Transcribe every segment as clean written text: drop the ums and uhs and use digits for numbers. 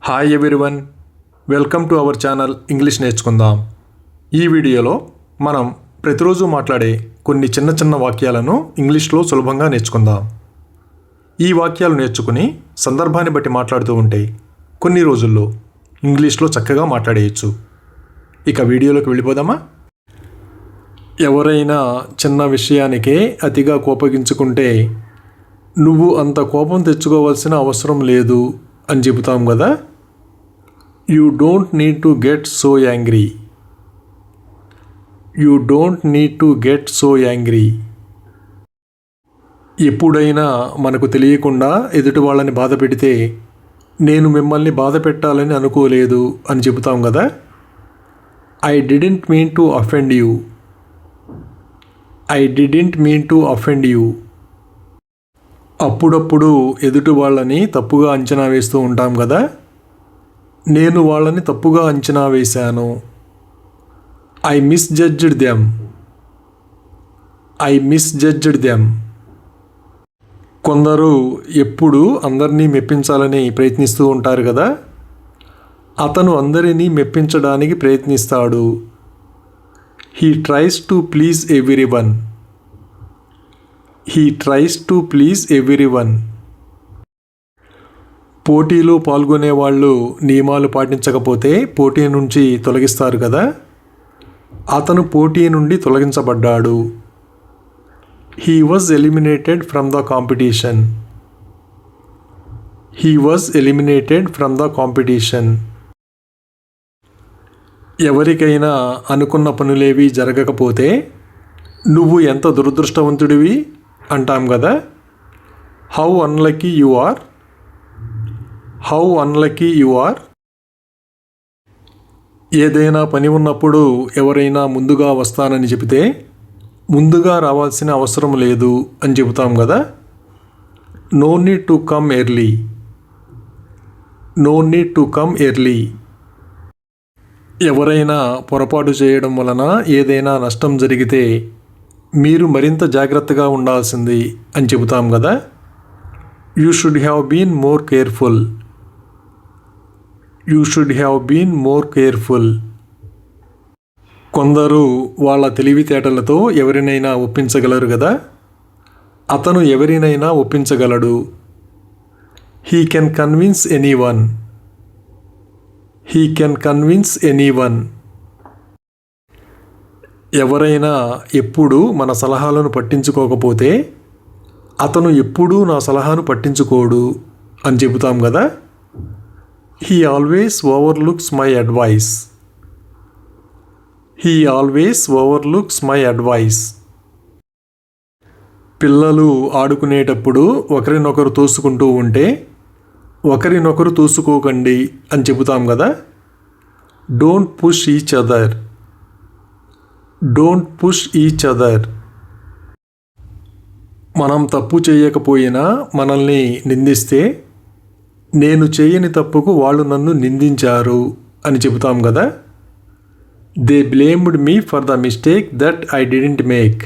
Hi everyone, welcome to our channel English నేర్చుకుందాం. ఈ వీడియోలో మనం ప్రతిరోజు మాట్లాడే కొన్ని చిన్న చిన్న వాక్యాలను ఇంగ్లీష్లో సులభంగా నేర్చుకుందాం. ఈ వాక్యాలు నేర్చుకుని సందర్భాన్ని బట్టి మాట్లాడుతూ ఉంటే కొన్ని రోజుల్లో ఇంగ్లీష్లో చక్కగా మాట్లాడేయచ్చు. ఇక వీడియోలోకి వెళ్ళిపోదామా? ఎవరైనా చిన్న విషయానికే అతిగా కోపగించుకుంటే నువ్వు అంత కోపం తెచ్చుకోవాల్సిన అవసరం లేదు అని చెబుతాం కదా. You don't need to get so angry. You don't need to get so angry. ఎప్పుడైనా మనకు తెలియకుండా ఎదుటి వాళ్ళని బాధ పెడితే నేను మిమ్మల్ని బాధ పెట్టాలని అనుకోలేదు అని చెబుతాం కదా. I didn't mean to offend you. I didn't mean to offend you. అప్పుడప్పుడు ఎదుటి వాళ్ళని తప్పుగా అంచనా వేస్తూ ఉంటాం కదా. నేను వాళ్ళని తప్పుగా అంచనా వేశాను. I misjudged them. I misjudged them. కొందరు ఎప్పుడు అందరినీ మెప్పించాలని ప్రయత్నిస్తూ ఉంటారు కదా. అతను అందరినీ మెప్పించడానికి ప్రయత్నిస్తాడు. He tries to please everyone. He tries to please everyone. పోటీలో పాల్గొనే వాళ్ళు నియమాలు పాటించకపోతే పోటీ నుంచి తొలగిస్తారు కదా. అతను పోటీ నుండి తొలగించబడ్డాడు. He was eliminated from the competition. He was eliminated from the competition. ఎవరికైనా అనుకున్న పనులేవి జరగకపోతే నువ్వు ఎంత దురదృష్టవంతుడివి అంటాం కదా. How unlucky you are. How unlucky you are. ఏదైనా పని ఉన్నప్పుడు ఎవరైనా ముందుగా వస్తానని చెబితే ముందుగా రావాల్సిన అవసరం లేదు అని చెబుతాం కదా. No need to come early. No need to come early. ఎవరైనా పొరపాటు చేయడం వలన ఏదైనా నష్టం జరిగితే మీరు మరింత జాగ్రత్తగా ఉండాల్సింది అని చెబుతాం కదా. You should have been more careful. You should have been more careful. కొందరు వాళ్ళ తెలివితేటలతో ఎవరినైనా ఒప్పించగలరు కదా. అతను ఎవరినైనా ఒప్పించగలడు. He can convince anyone. He can convince anyone. ఎవరైనా ఎప్పుడు మన సలహాలను పట్టించుకోకపోతే అతను ఎప్పుడూ నా సలహాను పట్టించుకోడు అని చెబుతాం కదా. He always overlooks my advice. He always overlooks my advice. పిల్లలు ఆడుకునేటప్పుడు ఒకరినొకరు తోసుకుంటూ ఉంటే ఒకరినొకరు తోసుకోకండి అని చెబుతాం కదా. Don't push each other. Don't push each other. మనం తప్పు చేయకపోయినా మనల్ని నిందిస్తే నేను చేయని తప్పుకు వాళ్ళు నన్ను నిందించారు అని చెబుతాం కదా. They blamed me for the mistake that I didn't make.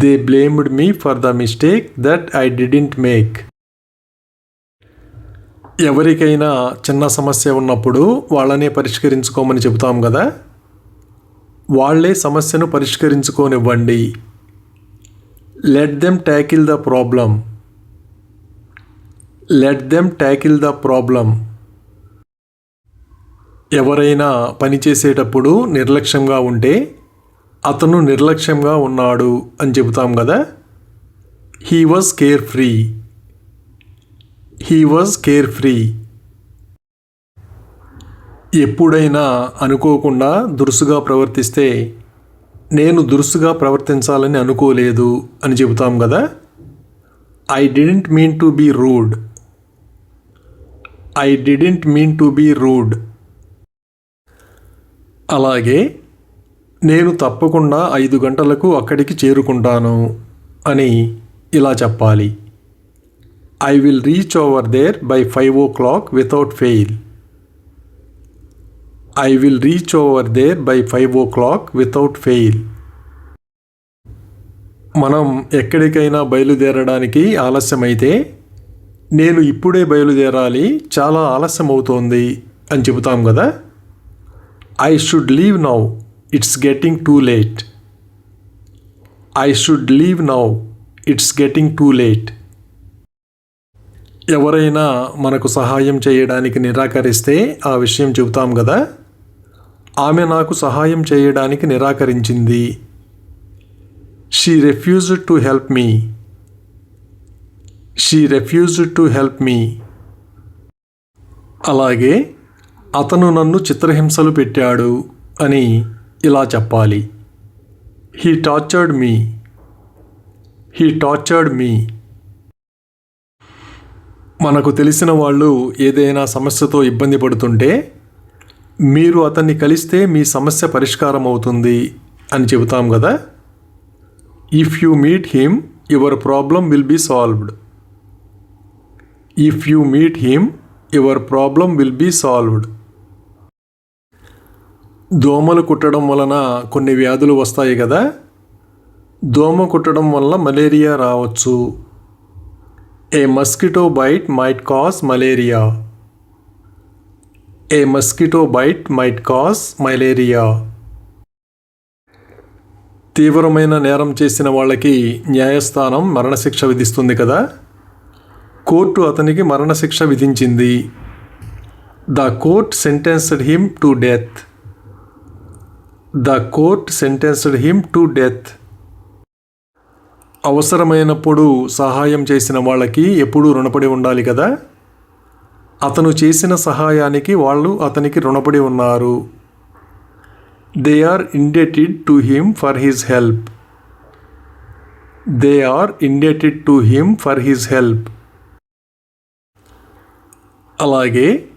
They blamed me for the mistake that I didn't make. ఎవరికైనా చిన్న సమస్య ఉన్నప్పుడు వాళ్ళనే పరిష్కరించుకోమని చెబుతాం కదా. వాళ్ళే సమస్యను పరిష్కరించుకోనివ్వండి. Let them tackle the problem. Let them tackle the problem. ఎవరైనా పని చేసేటప్పుడు నిర్లక్ష్యంగా ఉంటే అతను నిర్లక్ష్యంగా ఉన్నాడు అని చెబుతాం కదా. He was carefree. He was carefree. ఎప్పుడైనా అనుకోకుండా దురుసుగా ప్రవర్తిస్తే నేను దురుసుగా ప్రవర్తించాలని అనుకోలేదు అని చెబుతాం కదా. I didn't mean to be rude. I didn't mean to be rude. అలాగే నేను తప్పకుండా 5 గంటలకు అక్కడికి చేరుకుంటాను అని ఇలా చెప్పాలి. I will reach over there by 5 o'clock without fail. I will reach over there by 5 o'clock without fail. మనం ఎక్కడికైనా బయలుదేరడానికి ఆలస్యమైతే నేను ఇప్పుడే బయలుదేరాలి, చాలా ఆలస్యం అవుతోంది అని చెబుతాం కదా. I should leave now, it's getting too late. I should leave now, it's getting too late. ఎవరైనా మనకు సహాయం చేయడానికి నిరాకరిస్తే ఆ విషయం చెబుతాం కదా. ఆమె నాకు సహాయం చేయడానికి నిరాకరించింది. She refused to help me. She refused to help me. అలాగే అతను నన్ను చిత్రహింసలు పెట్టాడు అని ఇలా చెప్పాలి. He tortured me. He tortured me. మనకు తెలిసిన వాళ్ళు ఏదైనా సమస్యతో ఇబ్బంది పడుతుంటే మీరు అతన్ని కలిస్తే మీ సమస్య పరిష్కారం అవుతుంది అని చెబుతాం కదా. If you meet him your problem will be solved. If you meet him your problem will be solved. దోమలు కుట్టడం వలన కొన్ని వ్యాధులు వస్తాయి కదా. దోమ కుట్టడం వల్ల మలేరియా రావచ్చు. A mosquito bite might cause malaria. A mosquito bite might cause malaria. తీవ్రమైన నేరం చేసిన వాళ్ళకి న్యాయస్థానం మరణశిక్ష విధిస్తుంది కదా. కోర్టు అతనికి మరణశిక్ష విధించింది. The court sentenced him to death. The court sentenced him to death. అవసరమైనప్పుడు సహాయం చేసిన వాళ్ళకి ఎప్పుడూ రుణపడి ఉండాలి కదా. అతను చేసిన సహాయానికి వాళ్ళు అతనికి రుణపడి ఉన్నారు. They are indebted to him for his help. They are indebted to him for his help. అలాగే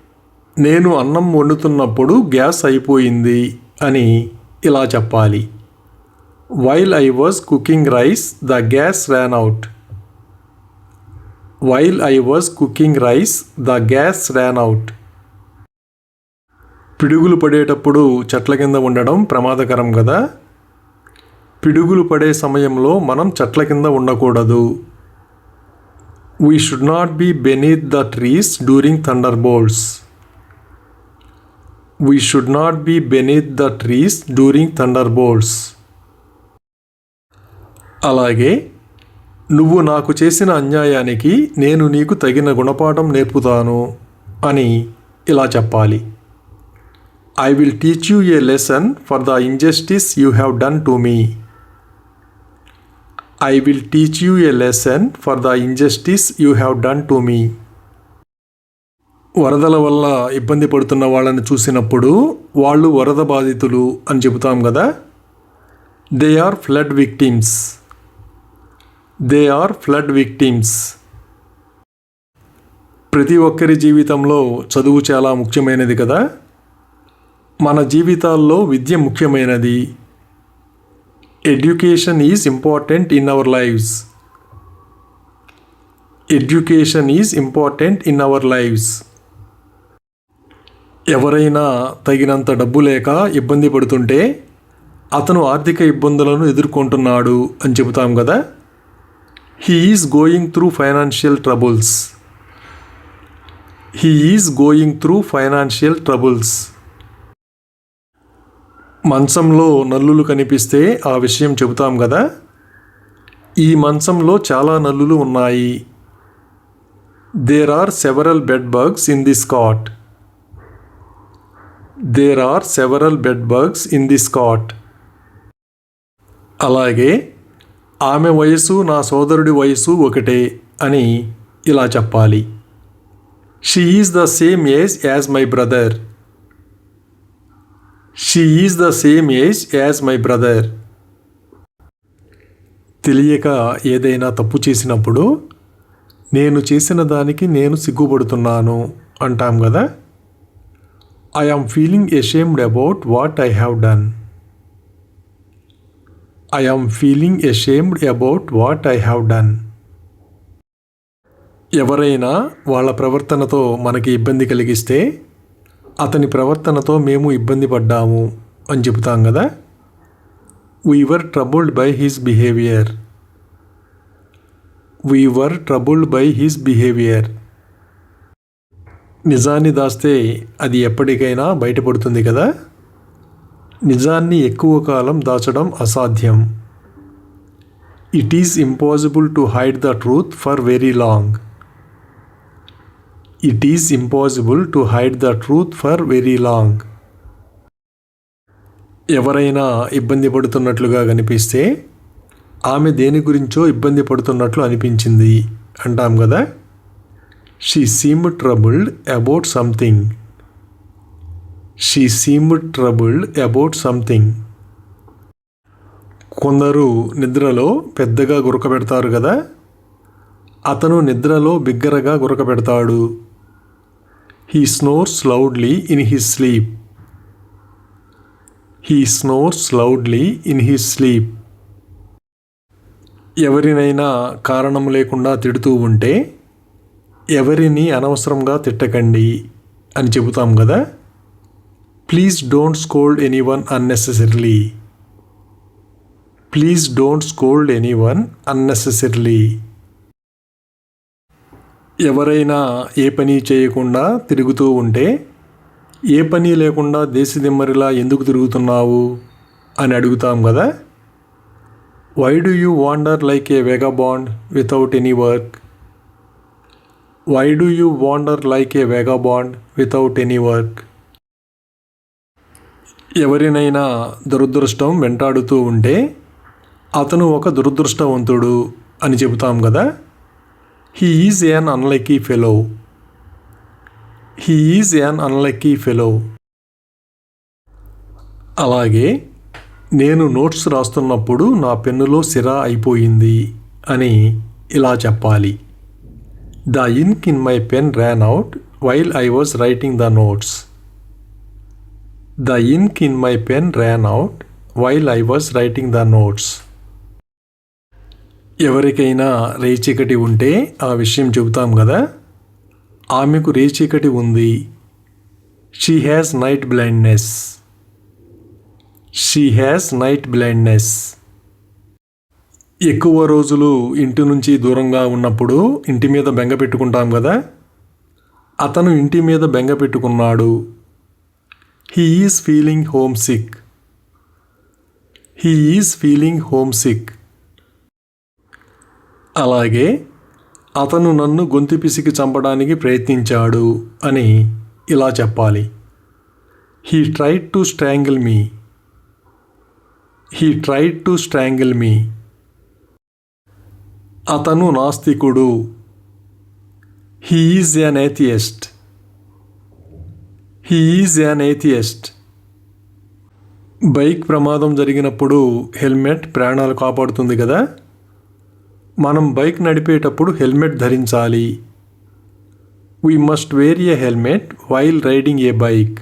నేను అన్నం వండుతున్నప్పుడు గ్యాస్ అయిపోయింది అని ఇలా చెప్పాలి. While I was cooking rice the gas ran out. While I was cooking rice the gas ran out. పిడుగులు పడేటప్పుడు చెట్ల కింద ఉండడం ప్రమాదకరం కదా. పిడుగులు పడే సమయంలో మనం చెట్ల కింద ఉండకూడదు. We should not be beneath the trees during thunderbolts. We should not be beneath the trees during thunderbolts. అలాగే నువ్వు నాకు చేసిన అన్యాయానికి నేను నీకు తగిన గుణపాఠం నేర్పుతాను అని ఇలా చెప్పాలి. I will teach you a lesson for the injustice you have done to me. I will teach you a lesson for the injustice you have done to me. వరదల వల్ల ఇబ్బంది పడుతున్న వాళ్ళని చూసినప్పుడు వాళ్ళు వరద బాధితులు అని చెబుతాం కదా. They are flood victims. They are flood victims. ప్రతి ఒక్కరి జీవితంలో చదువు చాలా ముఖ్యమైనది కదా. మన జీవితాల్లో విద్య ముఖ్యమైనది. Education is important in our lives. Education is important in our lives. ఎవరైనా తగినంత డబ్బు లేక ఇబ్బంది పడుతుంటే అతను ఆర్థిక ఇబ్బందులను ఎదుర్కొంటున్నాడు అని చెబుతాం కదా. He is going through financial troubles. He is going through financial troubles. మంచంలో నల్లులు కనిపిస్తే ఆ విషయం చెబుతాం కదా. ఈ మంచంలో చాలా నల్లులు ఉన్నాయి. There are several bed bugs in this cot. There are several bed bugs in this cot. అలాగే ఆమె వయసు నా సోదరుడి వయసు ఒకటే అని ఇలా చెప్పాలి. She is the same age as my brother. She is the same age as my brother. తెలియక ఏదైనా తప్పు చేసినప్పుడు నేను చేసిన దానికి నేను సిగ్గుపడుతున్నాను అంటాం కదా. I am feeling ashamed about what I have done. I am feeling ashamed about what I have done. ఎవరైనా వాళ్ళ ప్రవర్తనతో మనకి ఇబ్బంది కలిగిస్తే అతని ప్రవర్తనతో మేము ఇబ్బంది పడ్డాము అని చెబుతాం కదా. We were troubled by his behavior. We were troubled by his behavior. నిజాన్ని దాస్తే అది ఎప్పటికైనా బయటపడుతుంది కదా. నిజాన్ని ఎక్కువ కాలం దాచడం అసాధ్యం. It is impossible to hide the truth for very long. It is impossible to hide the truth for very long. ఎవరైనా ఇబ్బంది పడుతున్నట్లుగా కనిపిస్తే ఆమె దేని గురించో ఇబ్బంది పడుతున్నట్లు అనిపించింది అంటాం కదా. She seemed troubled about something. She seemed troubled about something. కొందరు నిద్రలో పెద్దగా గురకబెడతారు కదా. అతను నిద్రలో బిగ్గరగా గురకబెడతాడు. He snores loudly in his sleep. He snores loudly in his sleep. ఎవరినైనా కారణం లేకుండా తిడుతూ ఉంటే ఎవరిని అనవసరంగా తిట్టకండి అని చెబుతాం కదా. Please don't scold anyone unnecessarily. Please don't scold anyone unnecessarily. ఎవరైనా ఏ పని చేయకుండా తిరుగుతూ ఉంటే ఏ పని లేకుండా దేశదిమ్మరిలా ఎందుకు తిరుగుతున్నావు అని అడుగుతాం కదా. Why do you wander like a vagabond without any work. Why do you wander like a vagabond without any work. ఎవరినైనా దురదృష్టం వెంటాడుతూ ఉంటే అతను ఒక దురదృష్టవంతుడు అని చెబుతాం కదా. He is an unlucky fellow. He is an unlucky fellow. అలాగే నేను నోట్స్ రాస్తున్నప్పుడు నా పెన్నులో సిరా అయిపోయింది అని ఇలా చెప్పాలి. The ink in my pen ran out while I was writing the notes. The ink in my pen ran out while I was writing the notes. ఎవరికైనా రేచీకటి ఉంటే ఆ విషయం చెబుతాం కదా. ఆమెకు రేచీకటి ఉంది. She has night blindness. She has night blindness. ఎక్కువ రోజులు ఇంటి నుంచి దూరంగా ఉన్నప్పుడు ఇంటి మీద బెంగ పెట్టుకుంటాం కదా. అతను ఇంటి మీద బెంగ పెట్టుకున్నాడు. He is feeling homesick. He is feeling homesick. అలాగే అతను నన్ను గొంతు పిసికి చంపడానికి ప్రయత్నించాడు అని ఇలా చెప్పాలి. He tried to strangle me. He tried to strangle me. అతను నాస్తికుడు. He is an atheist. He is an atheist. Bike ప్రమాదం జరిగినప్పుడు హెల్మెట్ ప్రాణాలు కాపాడుతుంది కదా. మనం బైక్ నడిపేటప్పుడు హెల్మెట్ ధరించాలి. We must wear a helmet while riding a bike.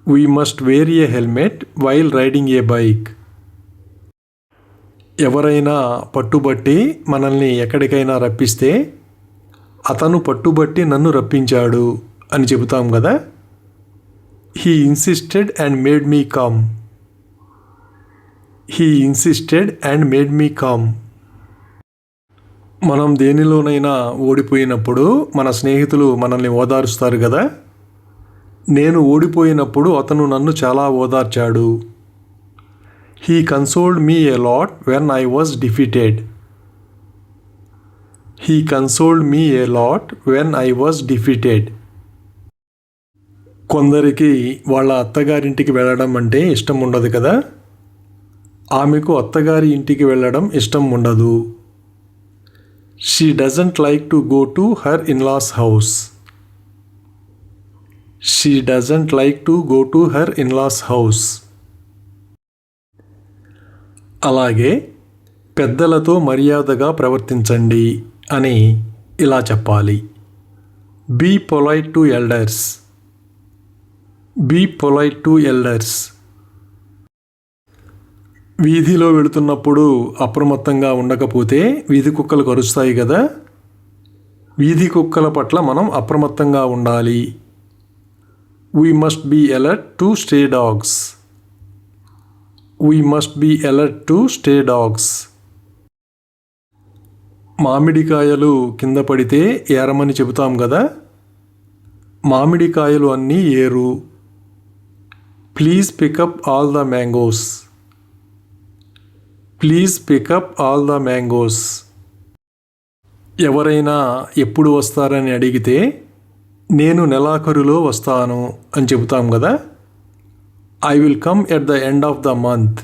We must wear a helmet while riding a bike. ఎవరైనా పట్టుబట్టి మనల్ని ఎక్కడికైనా రప్పిస్తే అతను పట్టుబట్టి నన్ను రప్పించాడు అని చెబుతాం కదా. He insisted and made me come. He insisted and made me come. మనం దేనిలోనైనా ఓడిపోయినప్పుడు మన స్నేహితులు మనల్ని ఓదారుస్తారు కదా. నేను ఓడిపోయినప్పుడు అతను నన్ను చాలా ఓదార్చాడు. He consoled me a lot when I was defeated. He consoled me a lot when I was defeated. కొందరికి వాళ్ళ అత్తగారింటికి వెళ్ళడం అంటే ఇష్టం ఉండదు కదా. ఆమెకు అత్తగారి ఇంటికి వెళ్ళడం ఇష్టం ఉండదు. She doesn't like to go to her in-laws house. She doesn't like to go to her in-laws house. అలాగే పెద్దలతో మర్యాదగా ప్రవర్తించండి అని ఇలా చెప్పాలి. Be polite to elders. Be polite to elders. వీధిలో వెళుతున్నప్పుడు అప్రమత్తంగా ఉండకపోతే వీధి కుక్కలు కరుస్తాయి కదా. వీధి కుక్కల పట్ల మనం అప్రమత్తంగా ఉండాలి. We must be alert to stray dogs. We must be alert to stray dogs. మామిడికాయలు కింద పడితే ఏరమని చెబుతాం కదా. మామిడికాయలు అన్నీ ఏరు. Please pick up all the mangoes. Please pick up all the mangoes. ఎవరైనా ఎప్పుడు వస్తారని అడిగితే నేను నెలాఖరులో వస్తాను అని చెబుతాం కదా. I will come at the end of the month.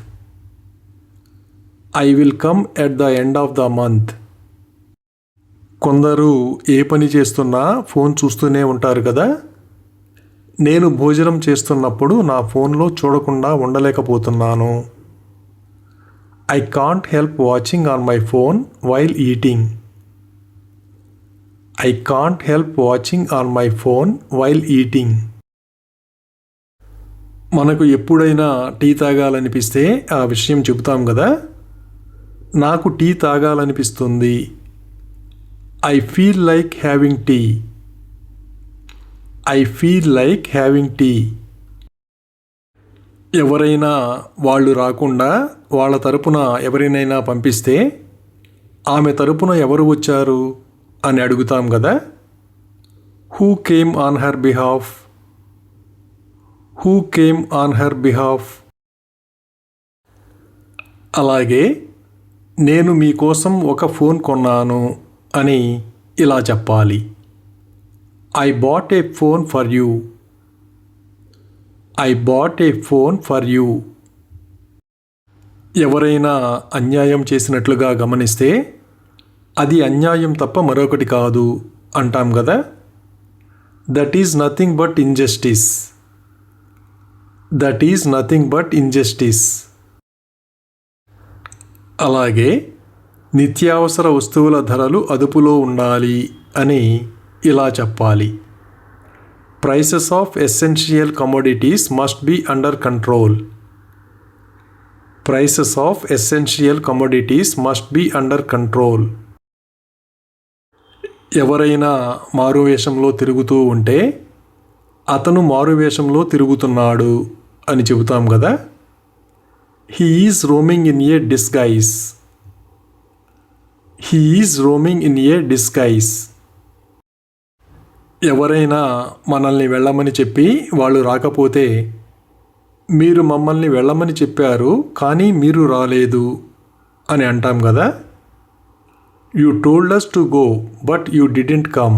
I will come at the end of the month. కొందరు ఏ పని చేస్తున్నా ఫోన్ చూస్తూనే ఉంటారు కదా. నేను భోజనం చేస్తున్నప్పుడు నా ఫోన్లో చూడకుండా ఉండలేకపోతున్నాను. I can't help watching on my phone while eating. I can't help watching on my phone while eating. మనకు ఎప్పుడైనా టీ తాగాలనిపిస్తే ఆ విషయం చెబుతాం కదా. నాకు tea తాగాలనిపిస్తుంది. I feel like having tea. I feel like having tea. ఎవరైనా వాళ్ళు రాకుండా వాళ్ళ తరపున ఎవరినైనా పంపిస్తే ఆమె తరపున ఎవరు వచ్చారు అని అడుగుతాం కదా. Who came on her behalf. Who came on her behalf. అలాగే నేను మీకోసం ఒక ఫోన్ కొన్నాను అని ఇలా చెప్పాలి. I bought a phone for you. I bought a phone for you. ఎవరైనా అన్యాయం చేసినట్లుగా గమనిస్తే అది అన్యాయం తప్ప మరొకటి కాదు అంటాం కదా. That is nothing but injustice. That is nothing but injustice. అలాగే నిత్యావసర వస్తువుల ధరలు అదుపులో ఉండాలి అని ఇలా చెప్పాలి. Prices of essential commodities must be under control. Prices of essential commodities must be under control. ఎవరైనా మారువేషంలో తిరుగుతూ ఉంటే అతను మారువేషంలో తిరుగుతున్నాడు అని చెబుతాం కదా. He is roaming in a disguise. He is roaming in a disguise. ఎవరైనా మనల్ని వెళ్ళమని చెప్పి వాళ్ళు రాకపోతే మీరు మమ్మల్ని వెళ్ళమని చెప్పారు కానీ మీరు రాలేదు అని అంటాం కదా. You told us to go but you didn't come.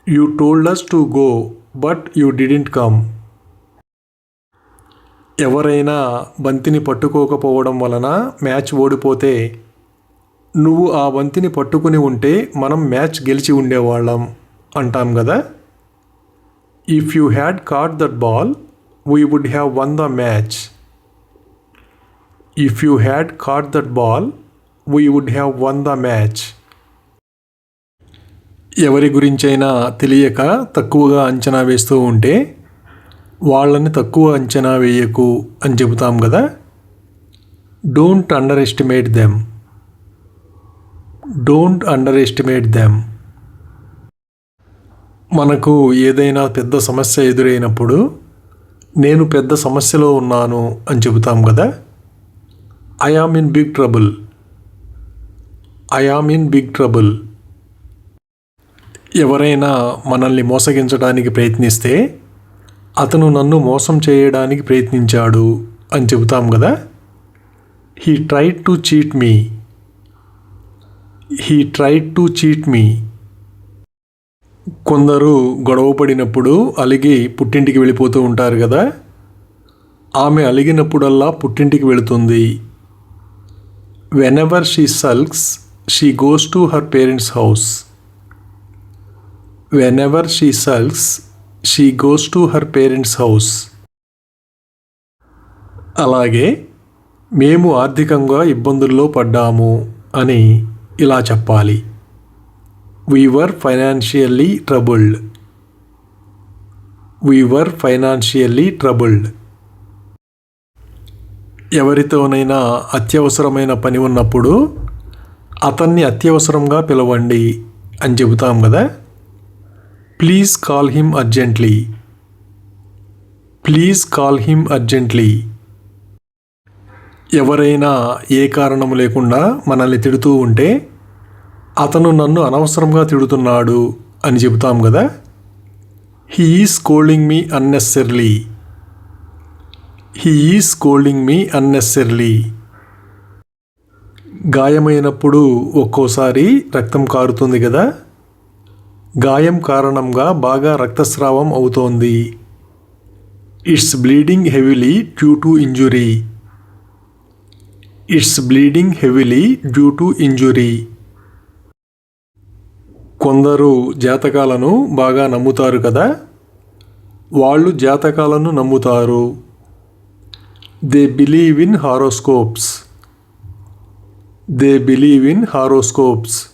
You told us to go but you didn't come. ఎవరైనా బంతిని పట్టుకోకపోవడం వలన మ్యాచ్ ఓడిపోతే నువ్వు ఆ బంతిని పట్టుకుని ఉంటే మనం మ్యాచ్ గెలిచి ఉండేవాళ్ళం అంటాం కదా. If you had caught that ball we would have won the match. If you had caught that ball we would have won the match. ఎవరి గురించైనా తెలియక తక్కువగా అంచనా వేస్తూ ఉంటే వాళ్ళని తక్కువ అంచనా వేయకు అని చెబుతాం కదా. Don't under estimate them. Don't under estimate them. మనకు ఏదైనా పెద్ద సమస్య ఎదురైనప్పుడు నేను పెద్ద సమస్యలో ఉన్నాను అని చెబుతాం కదా. I am in big trouble. I am in big trouble. ఎవరైనా మనల్ని మోసగించడానికి ప్రయత్నిస్తే అతను నన్ను మోసం చేయడానికి ప్రయత్నించాడు అని చెబుతాం కదా. He tried to cheat me. He tried to cheat me. కొందరు గొడవ పడినప్పుడు అలిగి పుట్టింటికి వెళ్ళిపోతూ ఉంటారు కదా. ఆమె అలిగినప్పుడల్లా పుట్టింటికి వెళుతుంది. Whenever she sulks she goes to her parents house. Whenever she sulks she goes to her parents house. అలాగే మేము ఆర్థికంగా ఇబ్బందుల్లో పడ్డాము అని ఇలా చెప్పాలి. We were financially troubled. We were financially troubled. ఎవరితోనైనా అత్యవసరమైన పని ఉన్నప్పుడు అతన్ని అత్యవసరంగా పిలవండి అని చెబుతాం కదా. Please call him urgently. Please call him urgently. ఎవరైనా ఏ కారణం లేకుండా మనల్ని తిడుతూ ఉంటే అతను నన్ను అనవసరంగా తిడుతున్నాడు అని చెబుతాం కదా. He is scolding me unnecessarily. He is scolding me unnecessarily. గాయమైనప్పుడు ఒక్కోసారి రక్తం కారుతుంది కదా. గాయం కారణంగా బాగా రక్తస్రావం అవుతోంది. It's bleeding heavily due to injury. It's bleeding heavily due to injury. కొందరు జాతకాలను బాగా నమ్ముతారు కదా. వాళ్ళు జాతకాలను నమ్ముతారు. They believe in horoscopes. They believe in horoscopes.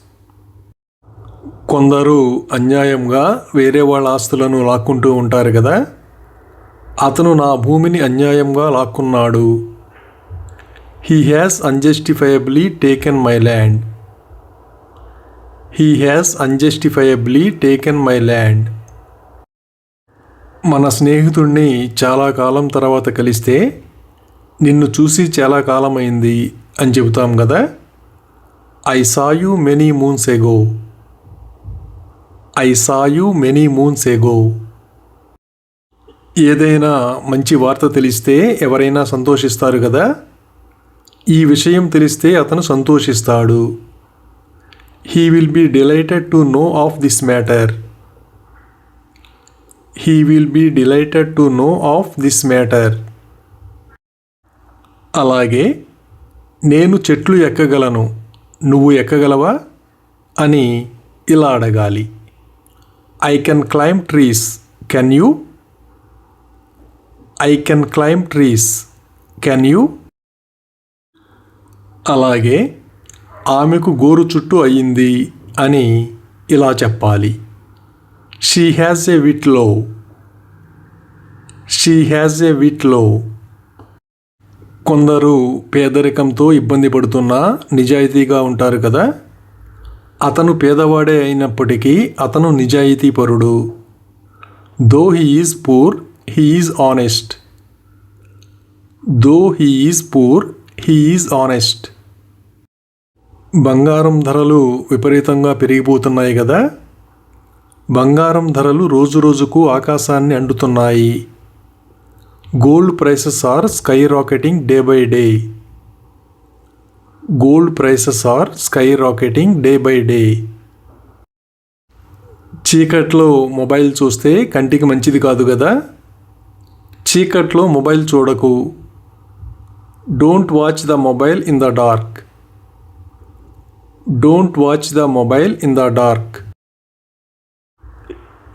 కొందరు అన్యాయంగా వేరే వాళ్ళ ఆస్తులను లాక్కుంటూ ఉంటారు కదా. అతను నా భూమిని అన్యాయంగా లాక్కున్నాడు. He has unjustifiably taken my land. He has unjustifiably taken my land. మన స్నేహితుడిని చాలా కాలం తర్వాత కలిస్తే నిన్ను చూసి చాలా కాలమైంది అని చెబుతాం కదా. I saw you many moons ago. I saw you many moons ago. ఏదైనా మంచి వార్త తెలిస్తే ఎవరైనా సంతోషిస్తారు కదా. ఈ విషయం తెలిస్తే అతను సంతోషిస్తాడు. He will be delighted to know of this matter. He will be delighted to know of this matter. అలాగే నేను చెట్లు ఎక్కగలను, నువ్వు ఎక్కగలవా అని ఇలా అడగాలి. I can climb trees, can you? I can climb trees, can you? అలాగే ఆమెకు గోరు చుట్టూ అయ్యింది అని ఇలా చెప్పాలి. She has a whitlow. She has a whitlow. కొందరు పేదరికంతో ఇబ్బంది పడుతున్నా నిజాయితీగా ఉంటారు కదా. అతను పేదవాడే అయినప్పటికీ అతను నిజాయితీపరుడు. Though he is poor, he is honest. Though he is poor, he is honest. బంగారం ధరలు విపరీతంగా పెరిగిపోతున్నాయి కదా. బంగారం ధరలు రోజు రోజుకు ఆకాశాన్ని అంటుతున్నాయి. Gold prices are skyrocketing day by day. Gold prices are skyrocketing day by day. చీకట్లో మొబైల్ చూస్తే కంటికి మంచిది కాదు కదా. చీకట్లో మొబైల్ చూడకు. Don't watch the mobile in the dark. Don't watch the mobile in the dark.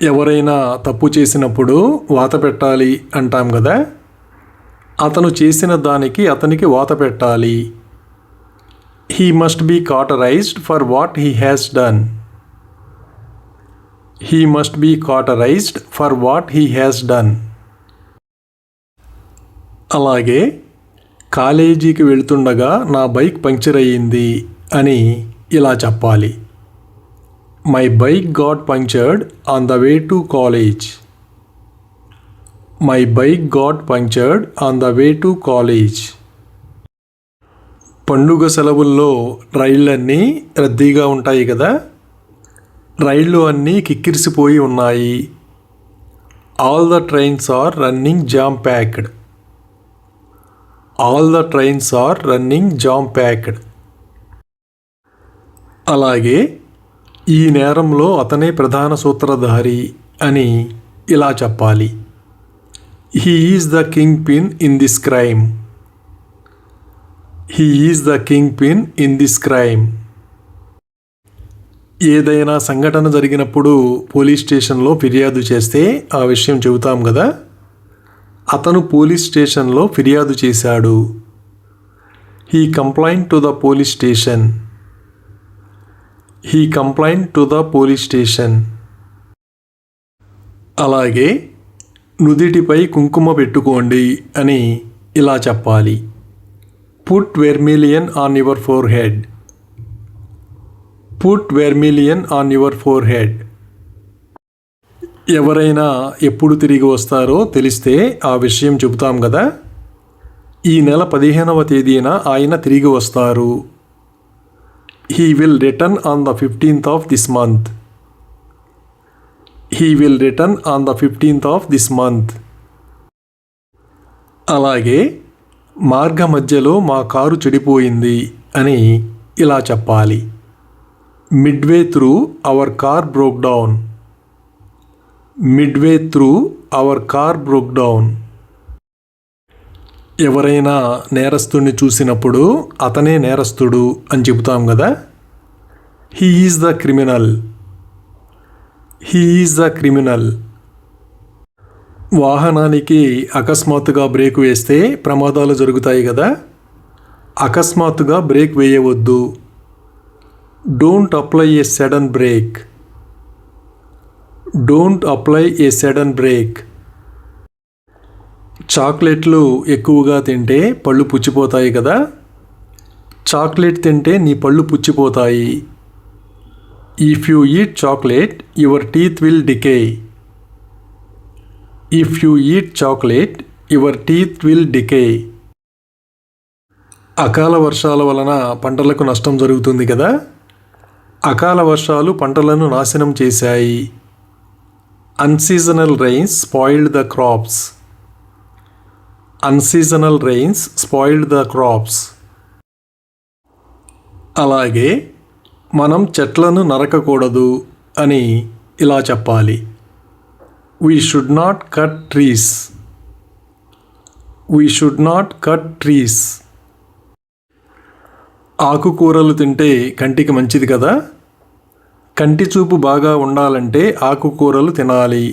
ఎవరైనా తప్పు చేసినప్పుడు వాత పెట్టాలి అంటాం కదా. అతను చేసిన దానికి అతనికి వాత పెట్టాలి. He must be cauterised for what he has done. He must be cauterised for what he has done. అలాగే కాలేజీకి వెళ్తుండగా నా బైక్ పంక్చర్ అయ్యింది అని ఇలా చెప్పాలి. My bike got punctured on the way to college. My bike got punctured on the way to college. పండుగ సెలవుల్లో రైళ్ళన్నీ రద్దీగా ఉంటాయి కదా. రైళ్ళు అన్నీ కిక్కిరిసిపోయి ఉన్నాయి. All the trains are running jam packed. All the trains are running jam packed. అలాగే ఈ నేరంలో అతనే ప్రధాన సూత్రధారి అని ఇలా చెప్పాలి. He is the kingpin in this crime. He is the kingpin in this crime. ఏదైనా సంఘటన జరిగినప్పుడు పోలీస్ స్టేషన్లో ఫిర్యాదు చేస్తే ఆ విషయం చెబుతాం కదా. అతను పోలీస్ స్టేషన్లో ఫిర్యాదు చేశాడు. He complaint to the police station. He complaint to the police station. అలాగే నుదిటిపై కుంకుమ పెట్టుకోండి అని ఇలా చెప్పాలి. Put vermilion on your four head. Put vermilion on your four head. ఎవరైనా ఎప్పుడు తిరిగి వస్తారో తెలిస్తే ఆ విషయం చెబుతాం కదా. ఈ నెల 15వ తేదీన ఆయన తిరిగి వస్తారు. He will return on the 15th of this month. He will return on the 15th of this month. అలాగే మార్గ మధ్యలో మా కారు చెడిపోయింది అని ఇలా చెప్పాలి. Midway through our car broke down. Midway through our car broke down. ఎవరైనా నేరస్తుడిని చూసినప్పుడు అతనే నేరస్తుడు అని చెబుతాం కదా. He is the criminal. He is the criminal. వాహనానికి అకస్మాత్తుగా బ్రేక్ వేస్తే ప్రమాదాలు జరుగుతాయి కదా. అకస్మాత్తుగా break వేయవద్దు. Don't apply a sudden brake. Don't apply a sudden brake. చాక్లెట్లు ఎక్కువగా తింటే పళ్ళు పుచ్చిపోతాయి కదా. చాక్లెట్ తింటే నీ పళ్ళు పుచ్చిపోతాయి. If you eat chocolate, your teeth will decay. If you eat chocolate, your teeth will decay. అకాల వర్షాల వలన పంటలకు నష్టం జరుగుతుంది కదా. అకాల వర్షాలు పంటలను నాశనం చేశాయి. Unseasonal rains spoiled the crops. Unseasonal rains spoiled the crops. అలాగే మనం చెట్లను నరకకూడదు అని ఇలా చెప్పాలి. We should not cut trees. We should not cut trees. ఆకుకూరలు తింటే కంటికి మంచిది కదా. కంటి చూపు బాగా ఉండాలంటే ఆకుకూరలు తినాలి.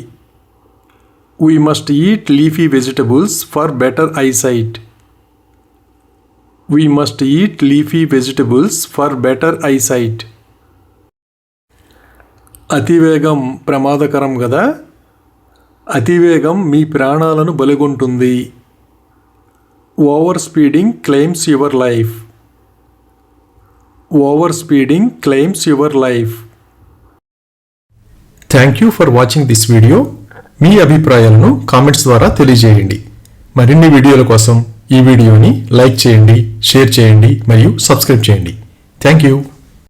We must eat leafy vegetables for better eyesight. We must eat leafy vegetables for better eyesight. అతివేగం ప్రమాదకరం కదా. అతివేగం మీ ప్రాణాలను బలిగొంటుంది. Over speeding claims your life. Over speeding claims your life. Thank you for watching this video. మీ అభిప్రాయాలను comments ద్వారా తెలియజేయండి. మరిన్ని వీడియోల కోసం ఈ వీడియోని లైక్ చేయండి, షేర్ చేయండి మరియు సబ్స్క్రైబ్ చేయండి. Thank you.